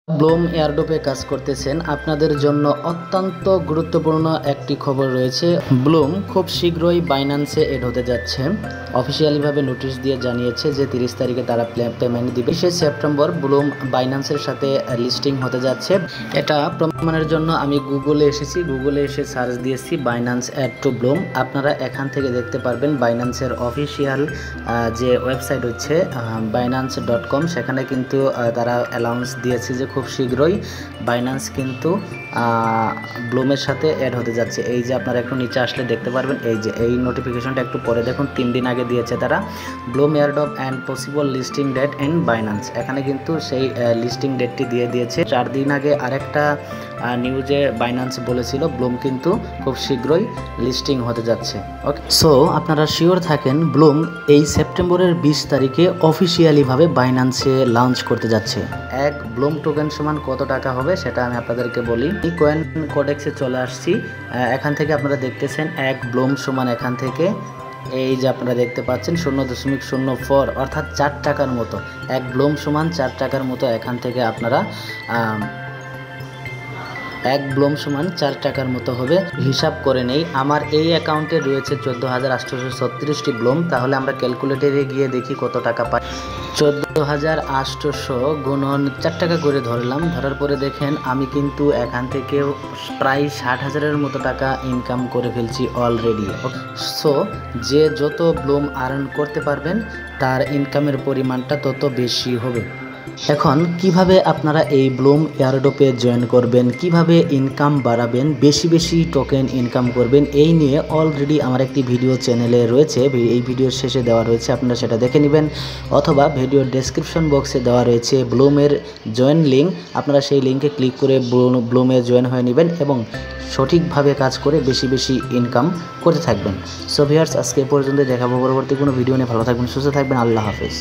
Bloom এয়ারড্রপে কাজ করতেছেন আপনাদের জন্য অত্যন্ত গুরুত্বপূর্ণ একটি খবর রয়েছে। ব্লুম খুব শীঘ্রই বাইন্যান্সে এড হতে যাচ্ছে। অফিসিয়ালিভাবে নোটিশ দিয়ে জানিয়েছে যে 30 তারিখে তারা পেমেন্ট দিবে। 20 সেপ্টেম্বর ব্লুম বাইন্যান্সের সাথে লিস্টিং হতে যাচ্ছে। এটা প্রমাণের জন্য আমি গুগলে এসেছি, গুগলে এসে সার্চ দিয়েছি বাইন্যান্স অ্যাড টু ব্লুম। আপনারা এখান থেকে দেখতে পারবেন বাইন্যান্সের অফিসিয়াল যে ওয়েবসাইট হচ্ছে binance.com, সেখানে কিন্তু তারা অ্যানাউন্স দিয়েছে যে খুব শীঘ্রই বাইন্যান্স কিন্তু ব্লুমের সাথে অ্যাড হতে যাচ্ছে। এই যে আপনারা একটু নিচে আসলে দেখতে পারবেন, এই নোটিফিকেশনটা একটু পরে দেখুন, 3 দিন আগে দিয়েছে তারা। Bloom airdrop and possible listing date in Binance, এখানে কিন্তু সেই লিস্টিং ডেটটি দিয়ে দিয়েছে। 4 দিন আগে আরেকটা নিউজে বাইন্যান্স বলেছিল ব্লুম কিন্তু খুব শীঘ্রই লিস্টিং হতে যাচ্ছে। ওকে, সো আপনারা শিওর থাকেন ব্লুম এই সেপ্টেম্বরের 20 তারিখে অফিসিয়ালিভাবে বাইন্যান্সে লঞ্চ করতে যাচ্ছে। এক ব্লুম টোকেন সমান কত টাকা হবে সেটা আমি আপনাদেরকে বলি। এই কয়েন কোডেক্সে চলে আসছি। এখান থেকে আপনারা দেখতেছেন এক ব্লুম সমান, এখান থেকে এই যে আপনারা দেখতে পাচ্ছেন 0.04 অর্থাৎ 4 টাকার মতো। এক ব্লুম সমান 4 টাকার মতো। এখান থেকে আপনারা এক ব্লুম সমান 4 টাকার মতো হবে। হিসাব করে নেই, আমার এই অ্যাকাউন্টে রয়েছে 14,836টি ব্লুম। তাহলে আমরা ক্যালকুলেটরে গিয়ে দেখি কত টাকা পাই। 14,800 গুণন 4 টাকা করে ধরলাম। ধরার পরে দেখেন আমি কিন্তু এখান থেকে প্রায় 60,000-এর মতো টাকা ইনকাম করে ফেলছি অলরেডি। সো যে যত ব্লুম আর্ন করতে পারবেন তার ইনকামের পরিমাণটা তত বেশি হবে। এখন কিভাবে আপনারা এই ব্লুম এয়ারড্রপে জয়েন করবেন, কিভাবে ইনকাম বাড়াবেন, বেশি বেশি টোকেন ইনকাম করবেন, এই নিয়ে অলরেডি আমার একটি ভিডিও চ্যানেলে রয়েছে। এই ভিডিওর শেষে দেওয়া রয়েছে, আপনারা সেটা দেখে নেবেন, অথবা ভিডিওর ডেসক্রিপশন বক্সে দেওয়া রয়েছে ব্লুমের জয়েন লিঙ্ক। আপনারা সেই লিঙ্কে ক্লিক করে ব্লুমে জয়েন হয়ে নেবেন এবং সঠিকভাবে কাজ করে বেশি বেশি ইনকাম করতে থাকবেন। সো ভিউয়ার্স, আজকে পর্যন্ত দেখাবো পরবর্তী কোনো ভিডিও নিয়ে। ভালো থাকবেন, সুস্থ থাকবেন, আল্লাহ হাফেজ।